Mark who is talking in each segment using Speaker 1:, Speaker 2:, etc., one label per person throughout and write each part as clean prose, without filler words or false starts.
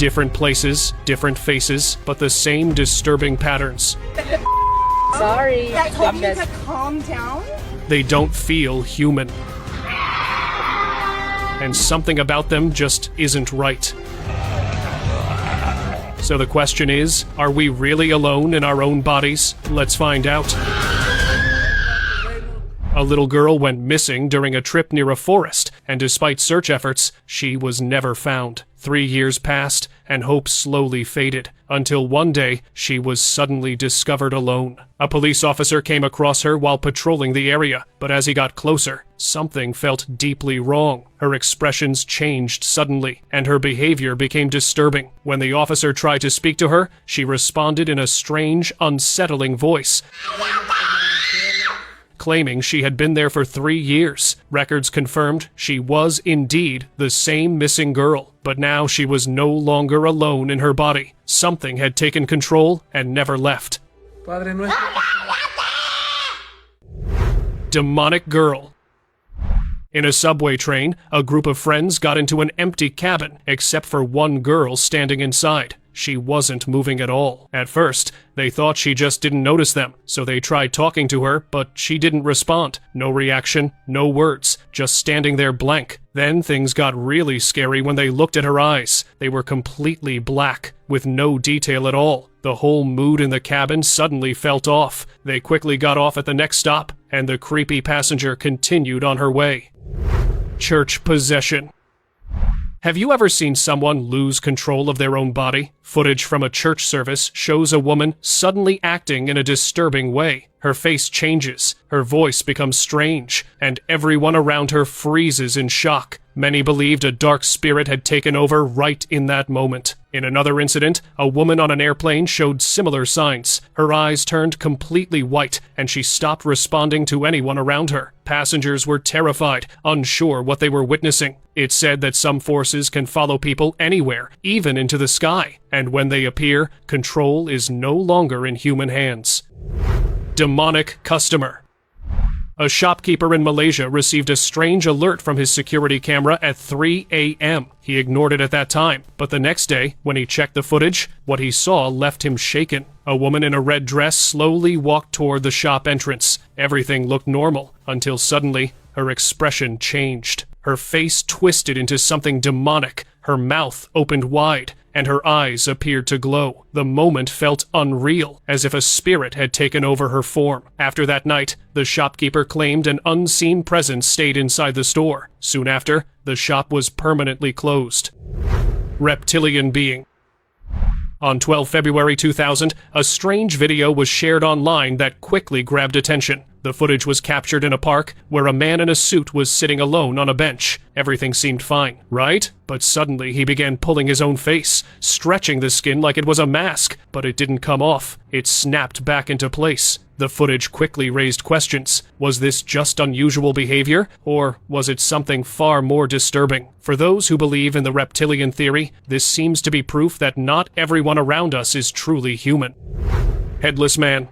Speaker 1: Different places, different faces, but the same disturbing patterns.
Speaker 2: Sorry.
Speaker 3: I told you to calm down?
Speaker 1: They don't feel human. And something about them just isn't right. So the question is, are we really alone in our own bodies? Let's find out. A little girl went missing during a trip near a forest, and despite search efforts, she was never found. 3 years passed, and hope slowly faded, until one day she was suddenly discovered alone. A police officer came across her while patrolling the area, but as he got closer, something felt deeply wrong. Her expressions changed suddenly, and her behavior became disturbing. When the officer tried to speak to her, she responded in a strange, unsettling voice, claiming she had been there for 3 years. Records confirmed she was indeed the same missing girl, but now she was no longer alone in her body. Something had taken control and never left. Demonic girl. In a subway train, a group of friends got into an empty cabin, except for one girl standing inside. She wasn't moving at all. At first, they thought she just didn't notice them, so they tried talking to her, but she didn't respond. No reaction, no words, just standing there blank. Then things got really scary when they looked at her eyes. They were completely black, with no detail at all. The whole mood in the cabin suddenly felt off. They quickly got off at the next stop, and the creepy passenger continued on her way. Church possession. Have you ever seen someone lose control of their own body? Footage from a church service shows a woman suddenly acting in a disturbing way. Her face changes, her voice becomes strange, and everyone around her freezes in shock. Many believed a dark spirit had taken over right in that moment. In another incident, a woman on an airplane showed similar signs. Her eyes turned completely white, and she stopped responding to anyone around her. Passengers were terrified, unsure what they were witnessing. It's said that some forces can follow people anywhere, even into the sky, and when they appear, control is no longer in human hands. Demonic customer. A shopkeeper in Malaysia received a strange alert from his security camera at 3 a.m. He ignored it at that time, but the next day, when he checked the footage, what he saw left him shaken. A woman in a red dress slowly walked toward the shop entrance. Everything looked normal, until suddenly, her expression changed. Her face twisted into something demonic, her mouth opened wide, and her eyes appeared to glow. The moment felt unreal, as if a spirit had taken over her form. After that night, the shopkeeper claimed an unseen presence stayed inside the store. Soon after, the shop was permanently closed. Reptilian being. On 12 February 2000, a strange video was shared online that quickly grabbed attention. The footage was captured in a park where a man in a suit was sitting alone on a bench. Everything seemed fine, right? But suddenly he began pulling his own face, stretching the skin like it was a mask, but it didn't come off. It snapped back into place. The footage quickly raised questions. Was this just unusual behavior, or was it something far more disturbing? For those who believe in the reptilian theory, this seems to be proof that not everyone around us is truly human. Headless man.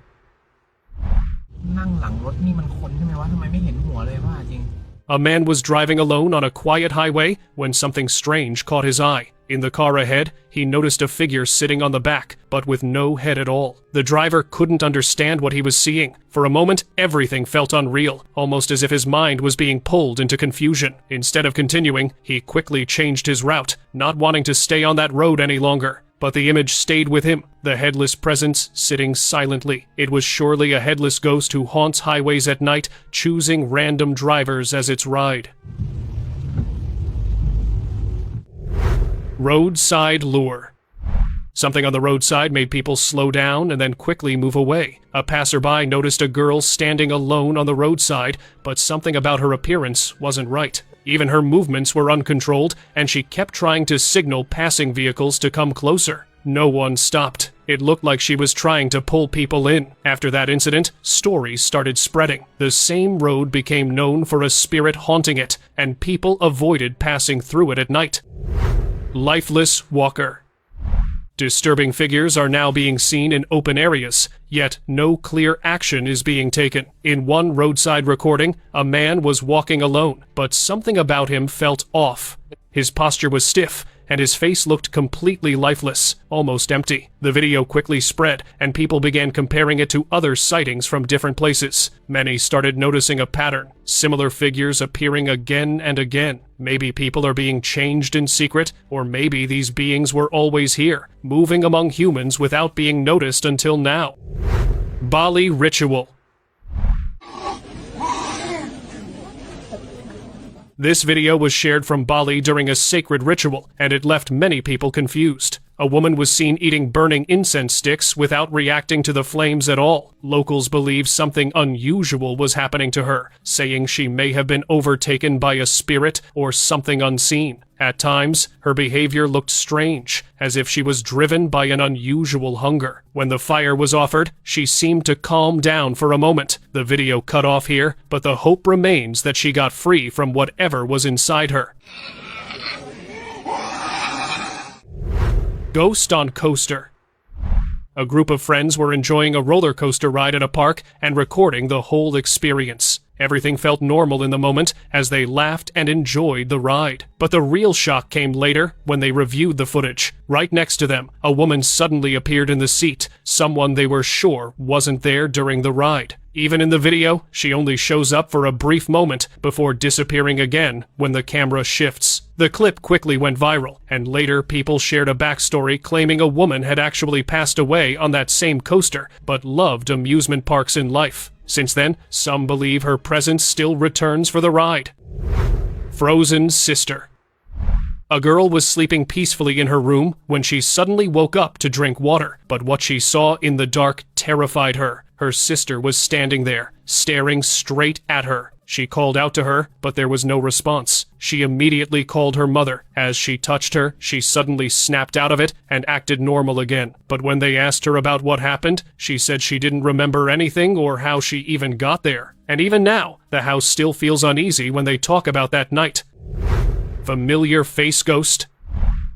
Speaker 1: A man was driving alone on a quiet highway when something strange caught his eye. In the car ahead, he noticed a figure sitting on the back, but with no head at all. The driver couldn't understand what he was seeing. For a moment, everything felt unreal, almost as if his mind was being pulled into confusion. Instead of continuing, he quickly changed his route, not wanting to stay on that road any longer. But the image stayed with him, the headless presence sitting silently. It was surely a headless ghost who haunts highways at night, choosing random drivers as its ride. Roadside lure. Something on the roadside made people slow down and then quickly move away. A passerby noticed a girl standing alone on the roadside, but something about her appearance wasn't right. Even her movements were uncontrolled, and she kept trying to signal passing vehicles to come closer. No one stopped. It looked like she was trying to pull people in. After that incident, stories started spreading. The same road became known for a spirit haunting it, and people avoided passing through it at night. Lifeless walker. Disturbing figures are now being seen in open areas, yet no clear action is being taken. In one roadside recording, a man was walking alone, but something about him felt off. His posture was stiff, and his face looked completely lifeless, almost empty. The video quickly spread, and people began comparing it to other sightings from different places. Many started noticing a pattern, similar figures appearing again and again. Maybe people are being changed in secret, or maybe these beings were always here, moving among humans without being noticed until now. Bali Ritual. This video was shared from Bali during a sacred ritual, and it left many people confused. A woman was seen eating burning incense sticks without reacting to the flames at all. Locals believe something unusual was happening to her, saying she may have been overtaken by a spirit or something unseen. At times, her behavior looked strange, as if she was driven by an unusual hunger. When the fire was offered, she seemed to calm down for a moment. The video cut off here, but the hope remains that she got free from whatever was inside her. Ghost on coaster. A group of friends were enjoying a roller coaster ride at a park and recording the whole experience. Everything felt normal in the moment as they laughed and enjoyed the ride. But the real shock came later when they reviewed the footage. Right next to them, a woman suddenly appeared in the seat, someone they were sure wasn't there during the ride. Even in the video, she only shows up for a brief moment before disappearing again when the camera shifts. The clip quickly went viral, and later people shared a backstory claiming a woman had actually passed away on that same coaster, but loved amusement parks in life. Since then, some believe her presence still returns for the ride. Frozen Sister. A girl was sleeping peacefully in her room when she suddenly woke up to drink water, but what she saw in the dark terrified her. Her sister was standing there, staring straight at her. She called out to her, but there was no response. She immediately called her mother. As she touched her, she suddenly snapped out of it and acted normal again. But when they asked her about what happened, she said she didn't remember anything or how she even got there. And even now, the house still feels uneasy when they talk about that night. Familiar face ghost.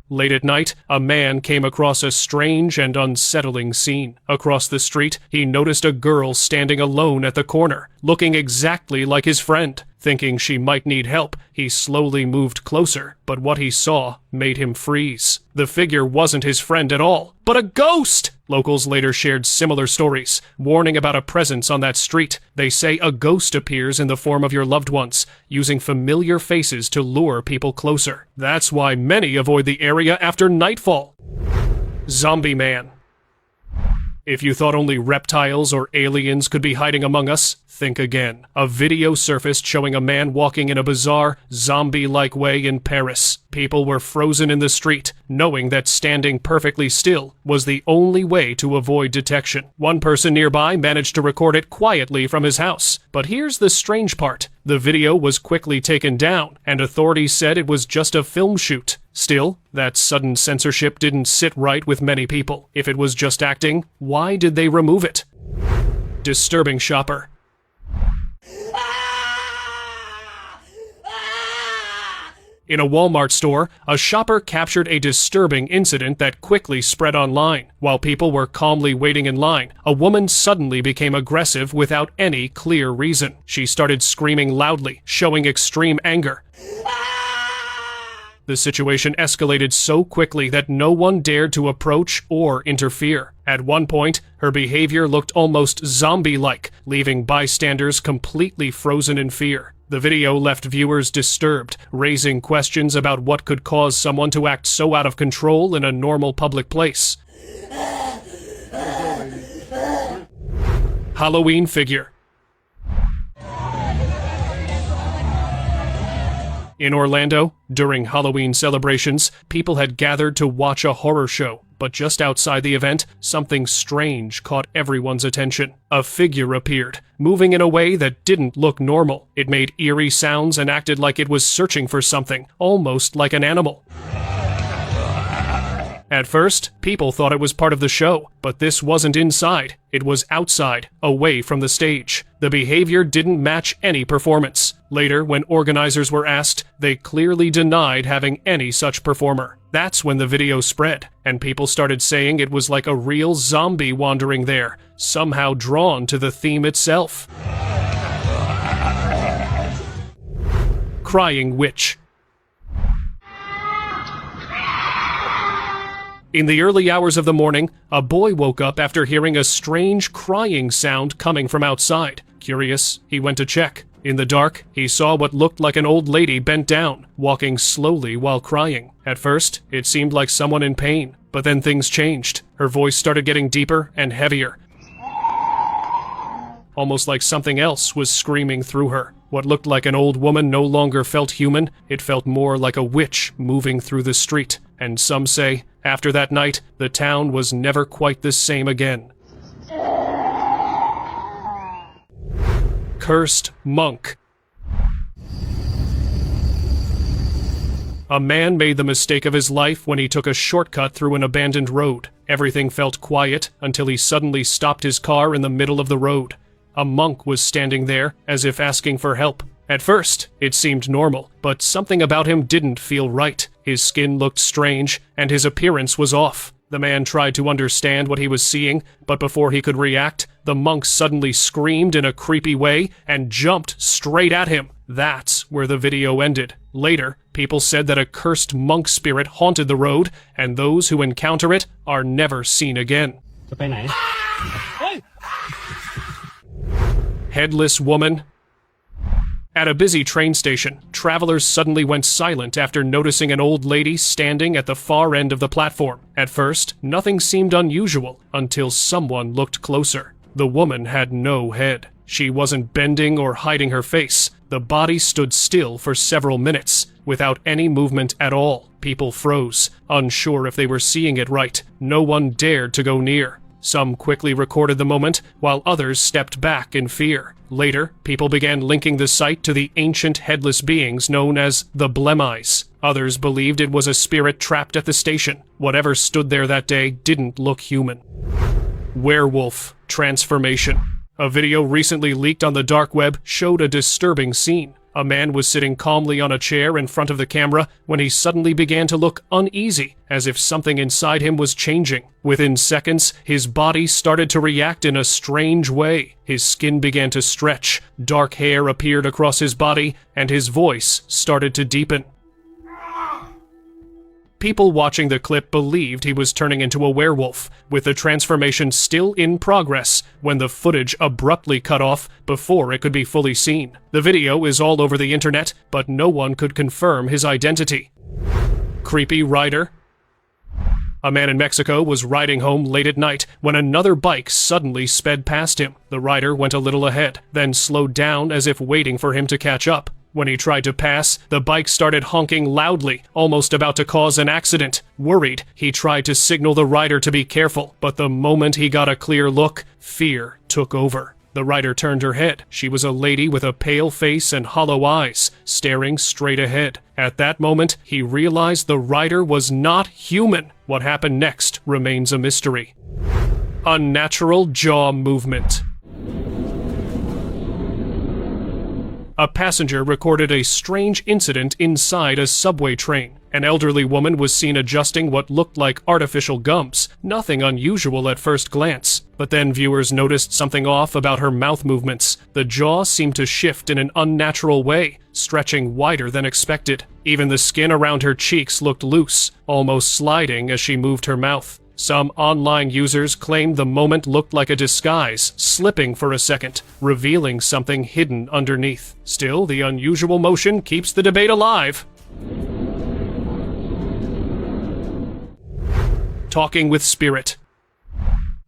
Speaker 1: Late at night, a man came across a strange and unsettling scene. Across the street, he noticed a girl standing alone at the corner, looking exactly like his friend. Thinking she might need help, he slowly moved closer, but what he saw made him freeze. The figure wasn't his friend at all, but a ghost! Locals later shared similar stories, warning about a presence on that street. They say a ghost appears in the form of your loved ones, using familiar faces to lure people closer. That's why many avoid the area after nightfall. Zombie Man. If you thought only reptiles or aliens could be hiding among us, think again. A video surfaced showing a man walking in a bizarre, zombie-like way in Paris. People were frozen in the street, knowing that standing perfectly still was the only way to avoid detection. One person nearby managed to record it quietly from his house. But here's the strange part. The video was quickly taken down, and authorities said it was just a film shoot. Still, that sudden censorship didn't sit right with many people. If it was just acting, why did they remove it? Disturbing shopper. In a Walmart store, a shopper captured a disturbing incident that quickly spread online. While people were calmly waiting in line, a woman suddenly became aggressive without any clear reason. She started screaming loudly, showing extreme anger. The situation escalated so quickly that no one dared to approach or interfere. At one point, her behavior looked almost zombie-like, leaving bystanders completely frozen in fear. The video left viewers disturbed, raising questions about what could cause someone to act so out of control in a normal public place. Halloween figure. In Orlando, during Halloween celebrations, people had gathered to watch a horror show. But just outside the event, something strange caught everyone's attention. A figure appeared, moving in a way that didn't look normal. It made eerie sounds and acted like it was searching for something, almost like an animal. At first, people thought it was part of the show, but this wasn't inside. It was outside, away from the stage. The behavior didn't match any performance. Later, when organizers were asked, they clearly denied having any such performer. That's when the video spread, and people started saying it was like a real zombie wandering there, somehow drawn to the theme itself. Crying Witch. In the early hours of the morning, a boy woke up after hearing a strange crying sound coming from outside. Curious, he went to check. In the dark, he saw what looked like an old lady bent down, walking slowly while crying. At first, it seemed like someone in pain, but then things changed. Her voice started getting deeper and heavier, almost like something else was screaming through her. What looked like an old woman no longer felt human. It felt more like a witch moving through the street. And some say, after that night, the town was never quite the same again. Cursed monk. A man made the mistake of his life when he took a shortcut through an abandoned road. Everything felt quiet until he suddenly stopped his car in the middle of the road. A monk was standing there, as if asking for help. At first, it seemed normal, but something about him didn't feel right. His skin looked strange, and his appearance was off. The man tried to understand what he was seeing, but before he could react, the monk suddenly screamed in a creepy way and jumped straight at him. That's where the video ended. Later, people said that a cursed monk spirit haunted the road, and those who encounter it are never seen again. Headless woman. At a busy train station, travelers suddenly went silent after noticing an old lady standing at the far end of the platform. At first, nothing seemed unusual until someone looked closer. The woman had no head. She wasn't bending or hiding her face. The body stood still for several minutes, without any movement at all. People froze, unsure if they were seeing it right. No one dared to go near. Some quickly recorded the moment, while others stepped back in fear. Later, people began linking the sight to the ancient headless beings known as the Blemmeyes. Others believed it was a spirit trapped at the station. Whatever stood there that day didn't look human. Werewolf transformation. A video recently leaked on the dark web showed a disturbing scene. A man was sitting calmly on a chair in front of the camera when he suddenly began to look uneasy, as if something inside him was changing. Within seconds, his body started to react in a strange way. His skin began to stretch, dark hair appeared across his body, and his voice started to deepen. People watching the clip believed he was turning into a werewolf, with the transformation still in progress when the footage abruptly cut off before it could be fully seen. The video is all over the internet, but no one could confirm his identity. Creepy rider. A man in Mexico was riding home late at night when another bike suddenly sped past him. The rider went a little ahead, then slowed down as if waiting for him to catch up. When he tried to pass, the bike started honking loudly, almost about to cause an accident. Worried, he tried to signal the rider to be careful, but the moment he got a clear look, fear took over. The rider turned her head. She was a lady with a pale face and hollow eyes, staring straight ahead. At that moment, he realized the rider was not human. What happened next remains a mystery. Unnatural jaw movement. A passenger recorded a strange incident inside a subway train. An elderly woman was seen adjusting what looked like artificial gums. Nothing unusual at first glance. But then viewers noticed something off about her mouth movements. The jaw seemed to shift in an unnatural way, stretching wider than expected. Even the skin around her cheeks looked loose, almost sliding as she moved her mouth. Some online users claimed the moment looked like a disguise, slipping for a second, revealing something hidden underneath. Still, the unusual motion keeps the debate alive. Talking with Spirit.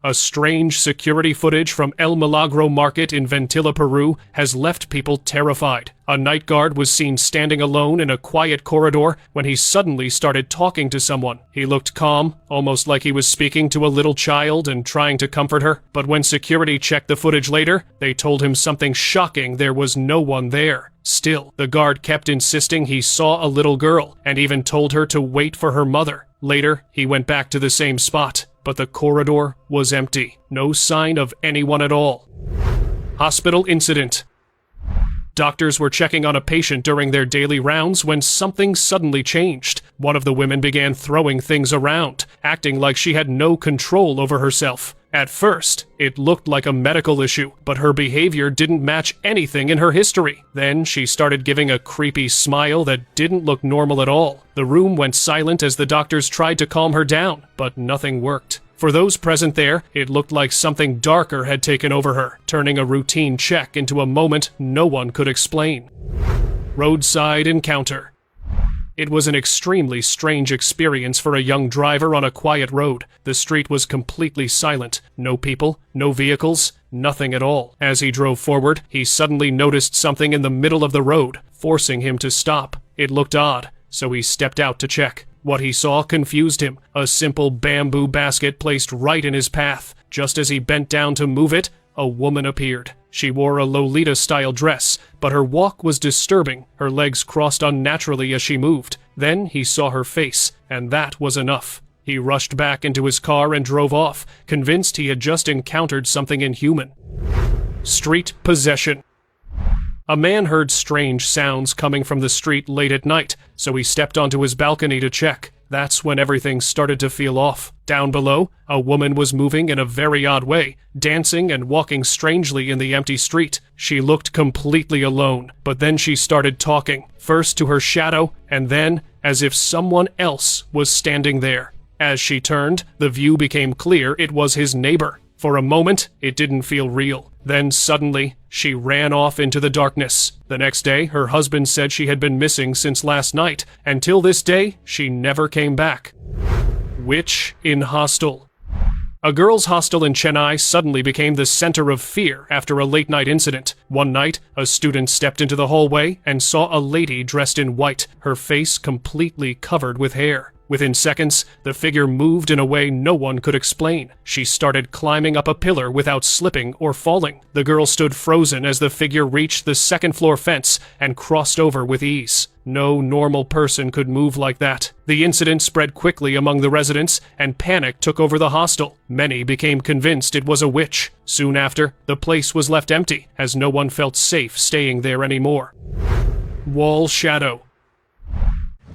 Speaker 1: A strange security footage from El Milagro Market in Ventilla, Peru, has left people terrified. A night guard was seen standing alone in a quiet corridor when he suddenly started talking to someone. He looked calm, almost like he was speaking to a little child and trying to comfort her. But when security checked the footage later, they told him something shocking: there was no one there. Still, the guard kept insisting he saw a little girl, and even told her to wait for her mother. Later, he went back to the same spot, but the corridor was empty. No sign of anyone at all. Hospital incident. Doctors were checking on a patient during their daily rounds when something suddenly changed. One of the women began throwing things around, acting like she had no control over herself. At first, it looked like a medical issue, but her behavior didn't match anything in her history. Then she started giving a creepy smile that didn't look normal at all. The room went silent as the doctors tried to calm her down, but nothing worked. For those present there, it looked like something darker had taken over her, turning a routine check into a moment no one could explain. Roadside encounter. It was an extremely strange experience for a young driver on a quiet road. The street was completely silent. No people, no vehicles, nothing at all. As he drove forward, he suddenly noticed something in the middle of the road, forcing him to stop. It looked odd, so he stepped out to check. What he saw confused him. A simple bamboo basket placed right in his path. Just as he bent down to move it, a woman appeared. She wore a Lolita-style dress, but her walk was disturbing. Her legs crossed unnaturally as she moved. Then he saw her face, and that was enough. He rushed back into his car and drove off, convinced he had just encountered something inhuman. Street possession. A man heard strange sounds coming from the street late at night, so he stepped onto his balcony to check. That's when everything started to feel off. Down below, a woman was moving in a very odd way, dancing and walking strangely in the empty street. She looked completely alone, but then she started talking, first to her shadow, and then as if someone else was standing there. As she turned, the view became clear it was his neighbor. For a moment, it didn't feel real. Then suddenly, she ran off into the darkness. The next day, her husband said she had been missing since last night, and till this day, she never came back. Witch in hostel. A girls' hostel in Chennai suddenly became the center of fear after a late-night incident. One night, a student stepped into the hallway and saw a lady dressed in white, her face completely covered with hair. Within seconds, the figure moved in a way no one could explain. She started climbing up a pillar without slipping or falling. The girl stood frozen as the figure reached the second-floor fence and crossed over with ease. No normal person could move like that. The incident spread quickly among the residents, and panic took over the hostel. Many became convinced it was a witch. Soon after, the place was left empty, as no one felt safe staying there anymore. Wall shadow.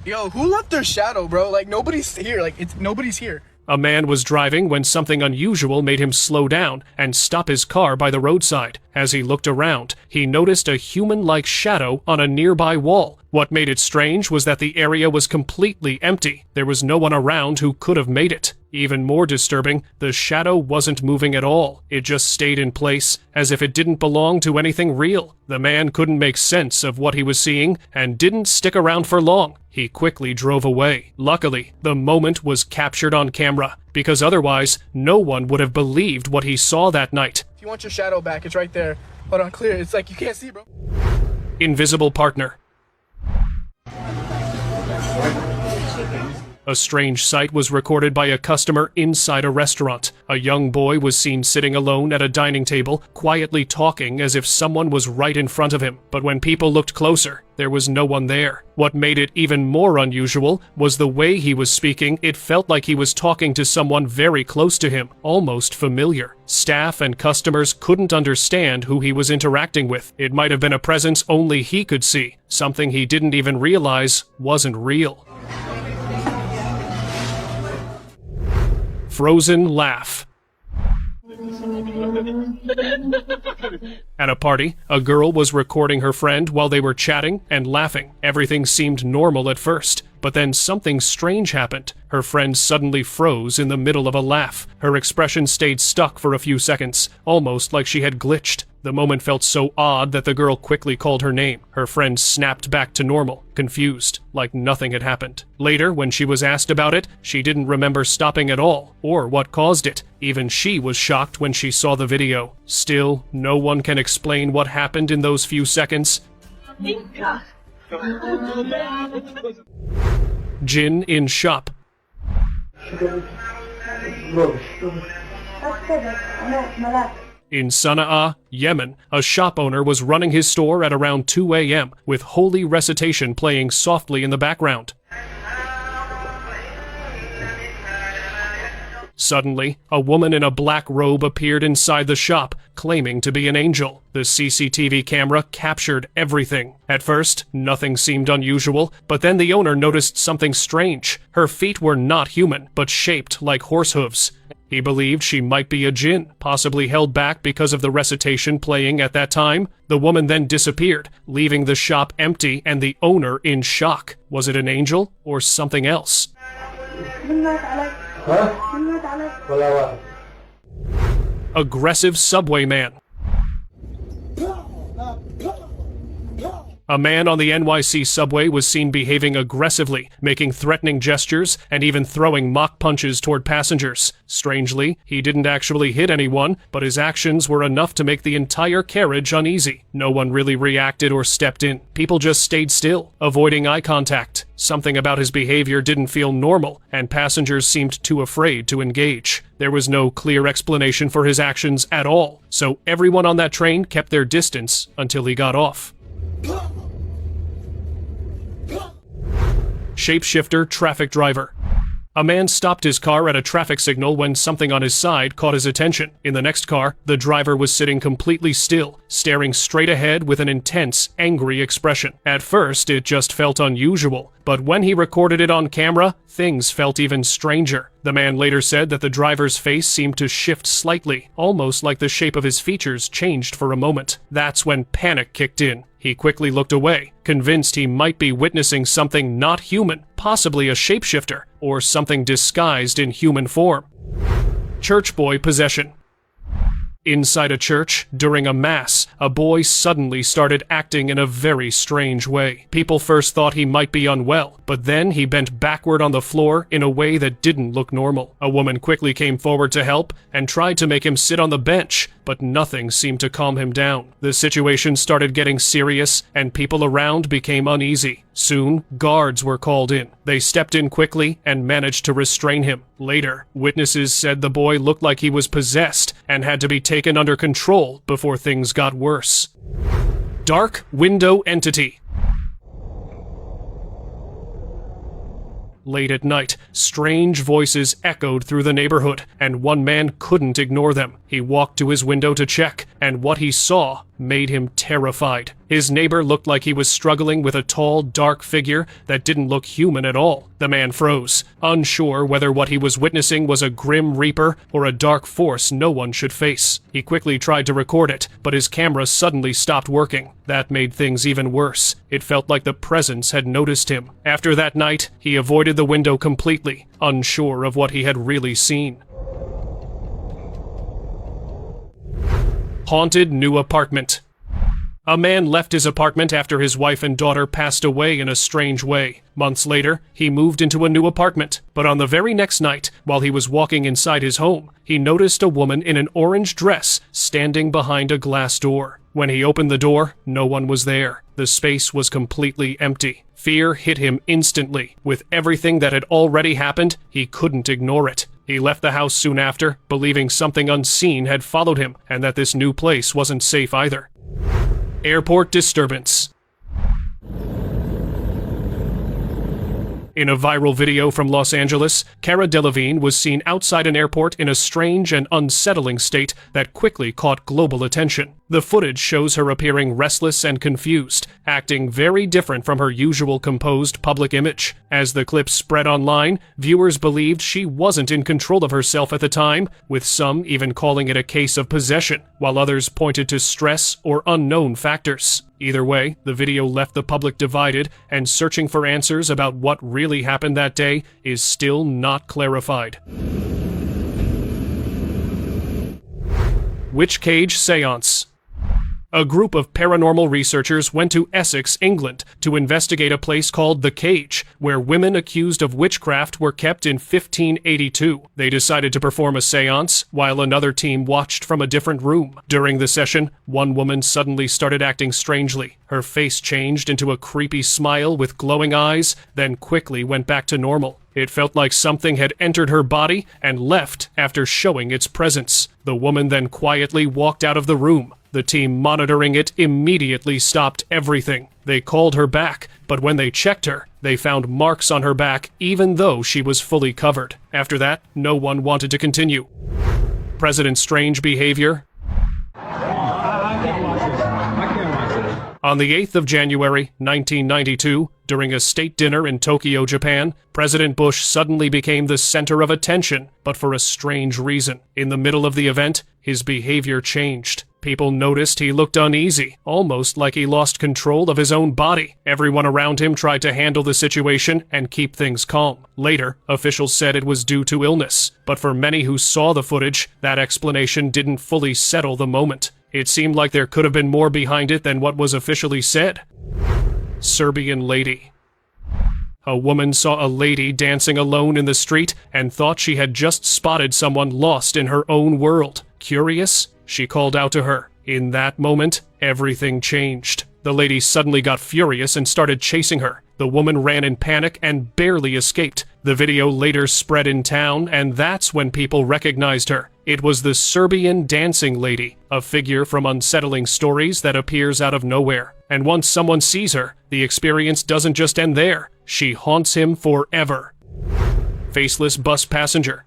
Speaker 4: Yo, who left their shadow, bro? Like, nobody's here. Nobody's here.
Speaker 1: A man was driving when something unusual made him slow down and stop his car by the roadside. As he looked around, he noticed a human-like shadow on a nearby wall. What made it strange was that the area was completely empty. There was no one around who could have made it. Even more disturbing, the shadow wasn't moving at all. It just stayed in place, as if it didn't belong to anything real. The man couldn't make sense of what he was seeing and didn't stick around for long. He quickly drove away. Luckily, the moment was captured on camera, because otherwise, no one would have believed what he saw that night.
Speaker 4: If you want your shadow back, it's right there. Hold on, clear. It's like you can't see, bro.
Speaker 1: Invisible partner. A strange sight was recorded by a customer inside a restaurant. A young boy was seen sitting alone at a dining table, quietly talking as if someone was right in front of him. But when people looked closer, there was no one there. What made it even more unusual was the way he was speaking. It felt like he was talking to someone very close to him, almost familiar. Staff and customers couldn't understand who he was interacting with. It might have been a presence only he could see, something he didn't even realize wasn't real. Frozen laugh. At a party, a girl was recording her friend while they were chatting and laughing. Everything seemed normal at first, but then something strange happened. Her friend suddenly froze in the middle of a laugh. Her expression stayed stuck for a few seconds, almost like she had glitched. The moment felt so odd that the girl quickly called her name. Her friend snapped back to normal, confused, like nothing had happened. Later, when she was asked about it, she didn't remember stopping at all, or what caused it. Even she was shocked when she saw the video. Still, no one can explain what happened in those few seconds. Jinn in shop. In Sana'a, Yemen, a shop owner was running his store at around 2 a.m. with holy recitation playing softly in the background. Suddenly, a woman in a black robe appeared inside the shop, claiming to be an angel. The CCTV camera captured everything. At first, nothing seemed unusual, but then the owner noticed something strange. Her feet were not human, but shaped like horse hooves. He believed she might be a jinn, possibly held back because of the recitation playing at that time. The woman then disappeared, leaving the shop empty and the owner in shock. Was it an angel or something else? Aggressive subway man. A man on the NYC subway was seen behaving aggressively, making threatening gestures and even throwing mock punches toward passengers. Strangely, he didn't actually hit anyone, but his actions were enough to make the entire carriage uneasy. No one really reacted or stepped in. People just stayed still, avoiding eye contact. Something about his behavior didn't feel normal, and passengers seemed too afraid to engage. There was no clear explanation for his actions at all, so everyone on that train kept their distance until he got off. Shapeshifter traffic driver. A man stopped his car at a traffic signal when something on his side caught his attention. In the next car, the driver was sitting completely still, staring straight ahead with an intense, angry expression. At first, it just felt unusual, but when he recorded it on camera, things felt even stranger. The man later said that the driver's face seemed to shift slightly, almost like the shape of his features changed for a moment. That's when panic kicked in. He quickly looked away, convinced he might be witnessing something not human, possibly a shapeshifter, or something disguised in human form. Church boy possession. Inside a church, during a mass, a boy suddenly started acting in a very strange way. People first thought he might be unwell, but then he bent backward on the floor in a way that didn't look normal. A woman quickly came forward to help and tried to make him sit on the bench, but nothing seemed to calm him down. The situation started getting serious, and people around became uneasy. Soon, guards were called in. They stepped in quickly and managed to restrain him. Later, witnesses said the boy looked like he was possessed and had to be taken under control before things got worse. Dark window entity. Late at night, strange voices echoed through the neighborhood, and one man couldn't ignore them. He walked to his window to check, and what he saw made him terrified. His neighbor looked like he was struggling with a tall, dark figure that didn't look human at all. The man froze, unsure whether what he was witnessing was a grim reaper or a dark force no one should face. He quickly tried to record it, but his camera suddenly stopped working. That made things even worse. It felt like the presence had noticed him. After that night, he avoided the window completely, unsure of what he had really seen. Haunted new apartment. A man left his apartment after his wife and daughter passed away in a strange way. Months later, he moved into a new apartment, but on the very next night, while he was walking inside his home, he noticed a woman in an orange dress standing behind a glass door. When he opened the door, no one was there. The space was completely empty. Fear hit him instantly. With everything that had already happened, he couldn't ignore it. He left the house soon after, believing something unseen had followed him, and that this new place wasn't safe either. Airport disturbance. In a viral video from Los Angeles, Cara Delevingne was seen outside an airport in a strange and unsettling state that quickly caught global attention. The footage shows her appearing restless and confused, acting very different from her usual composed public image. As the clip spread online, viewers believed she wasn't in control of herself at the time, with some even calling it a case of possession, while others pointed to stress or unknown factors. Either way, the video left the public divided, and searching for answers about what really happened that day is still not clarified. Witch Cage Seance. A group of paranormal researchers went to Essex, England, to investigate a place called The Cage, where women accused of witchcraft were kept in 1582. They decided to perform a seance, while another team watched from a different room. During the session, one woman suddenly started acting strangely. Her face changed into a creepy smile with glowing eyes, then quickly went back to normal. It felt like something had entered her body and left after showing its presence. The woman then quietly walked out of the room. The team monitoring it immediately stopped everything. They called her back, but when they checked her, they found marks on her back even though she was fully covered. After that, no one wanted to continue. President Strange behavior. On the 8th of January, 1992, during a state dinner in Tokyo, Japan, President Bush suddenly became the center of attention, but for a strange reason. In the middle of the event, his behavior changed. People noticed he looked uneasy, almost like he lost control of his own body. Everyone around him tried to handle the situation and keep things calm. Later, officials said it was due to illness, but for many who saw the footage, that explanation didn't fully settle the moment. It seemed like there could have been more behind it than what was officially said. Serbian lady. A woman saw a lady dancing alone in the street and thought she had just spotted someone lost in her own world. Curious? She called out to her. In that moment, everything changed. The lady suddenly got furious and started chasing her. The woman ran in panic and barely escaped. The video later spread in town, and that's when people recognized her. It was the Serbian dancing lady, a figure from Unsettling Stories that appears out of nowhere. And once someone sees her, the experience doesn't just end there. She haunts him forever. Faceless bus passenger.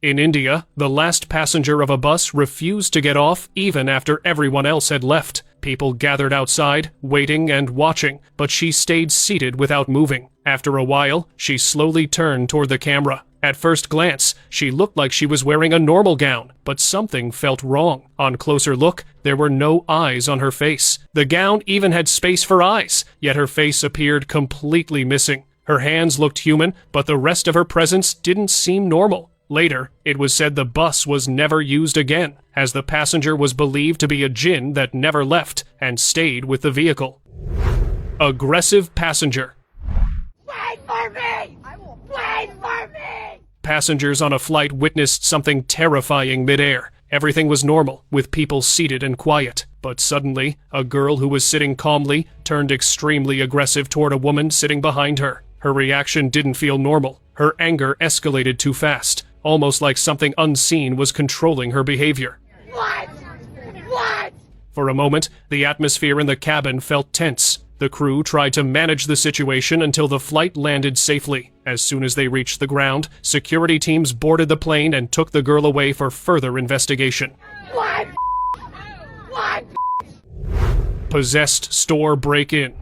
Speaker 1: In India, the last passenger of a bus refused to get off even after everyone else had left. People gathered outside, waiting and watching, but she stayed seated without moving. After a while, she slowly turned toward the camera. At first glance, she looked like she was wearing a normal gown, but something felt wrong. On closer look, there were no eyes on her face. The gown even had space for eyes, yet her face appeared completely missing. Her hands looked human, but the rest of her presence didn't seem normal. Later, it was said the bus was never used again, as the passenger was believed to be a jinn that never left and stayed with the vehicle. Aggressive passenger.
Speaker 3: Wait for me! Wait for me!
Speaker 1: Passengers on a flight witnessed something terrifying midair. Everything was normal, with people seated and quiet. But suddenly, a girl who was sitting calmly turned extremely aggressive toward a woman sitting behind her. Her reaction didn't feel normal. Her anger escalated too fast, almost like something unseen was controlling her behavior.
Speaker 3: What? What?
Speaker 1: For a moment, the atmosphere in the cabin felt tense. The crew tried to manage the situation until the flight landed safely. As soon as they reached the ground, security teams boarded the plane and took the girl away for further investigation.
Speaker 3: What? What?
Speaker 1: Possessed store break-in.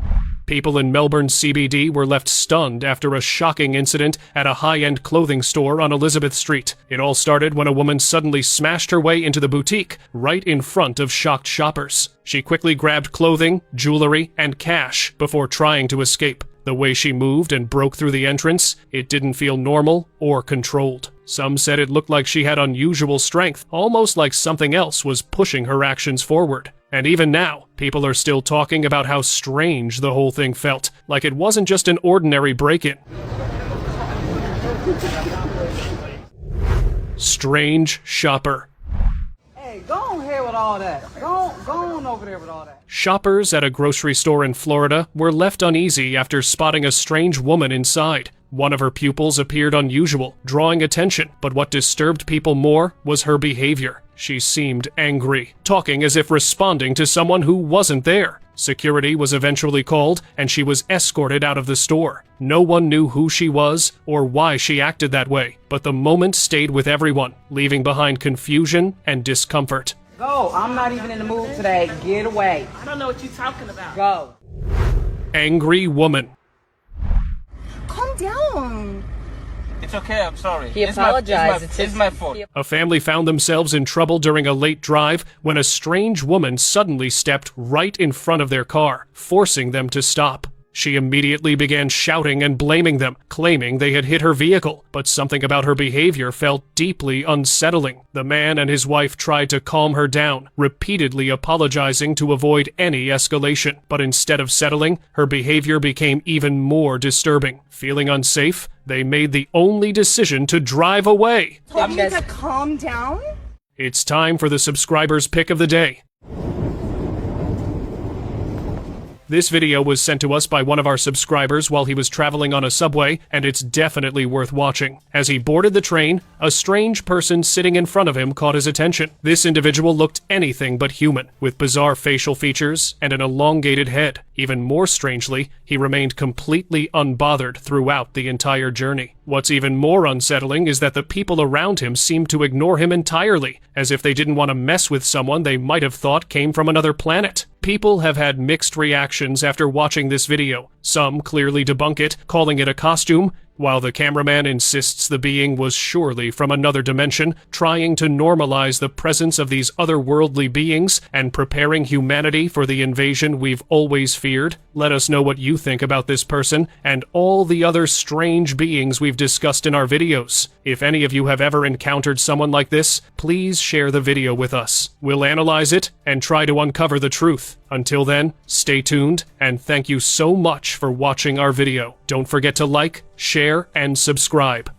Speaker 1: People in Melbourne CBD were left stunned after a shocking incident at a high-end clothing store on Elizabeth Street. It all started when a woman suddenly smashed her way into the boutique, right in front of shocked shoppers. She quickly grabbed clothing, jewelry, and cash before trying to escape. The way she moved and broke through the entrance, it didn't feel normal or controlled. Some said it looked like she had unusual strength, almost like something else was pushing her actions forward. And even now, people are still talking about how strange the whole thing felt, like it wasn't just an ordinary break-in. Strange shopper.
Speaker 5: Hey, go on ahead with all that. Go on over there with all that.
Speaker 1: Shoppers at a grocery store in Florida were left uneasy after spotting a strange woman inside. One of her pupils appeared unusual, drawing attention, but what disturbed people more was her behavior. She seemed angry, talking as if responding to someone who wasn't there. Security was eventually called, and she was escorted out of the store. No one knew who she was or why she acted that way, but the moment stayed with everyone, leaving behind confusion and discomfort.
Speaker 5: Go. I'm not even in the mood today. Get away.
Speaker 2: I don't know what you're talking about.
Speaker 5: Go.
Speaker 1: Angry woman.
Speaker 3: Calm down.
Speaker 6: It's okay, I'm sorry.
Speaker 2: He apologized.
Speaker 6: It's my fault.
Speaker 1: A family found themselves in trouble during a late drive when a strange woman suddenly stepped right in front of their car, forcing them to stop. She immediately began shouting and blaming them, claiming they had hit her vehicle, but something about her behavior felt deeply unsettling. The man and his wife tried to calm her down, repeatedly apologizing to avoid any escalation, but instead of settling, her behavior became even more disturbing. Feeling unsafe, they made the only decision to drive away.
Speaker 3: Told me to calm down?
Speaker 1: It's time for the subscriber's pick of the day. This video was sent to us by one of our subscribers while he was traveling on a subway, and it's definitely worth watching. As he boarded the train, a strange person sitting in front of him caught his attention. This individual looked anything but human, with bizarre facial features and an elongated head. Even more strangely, he remained completely unbothered throughout the entire journey. What's even more unsettling is that the people around him seemed to ignore him entirely, as if they didn't want to mess with someone they might have thought came from another planet. People have had mixed reactions after watching this video. Some clearly debunk it, calling it a costume, while the cameraman insists the being was surely from another dimension, trying to normalize the presence of these otherworldly beings and preparing humanity for the invasion we've always feared. Let us know what you think about this person and all the other strange beings we've discussed in our videos. If any of you have ever encountered someone like this, please share the video with us. We'll analyze it and try to uncover the truth. Until then, stay tuned, and thank you so much for watching our video. Don't forget to like, share, and subscribe.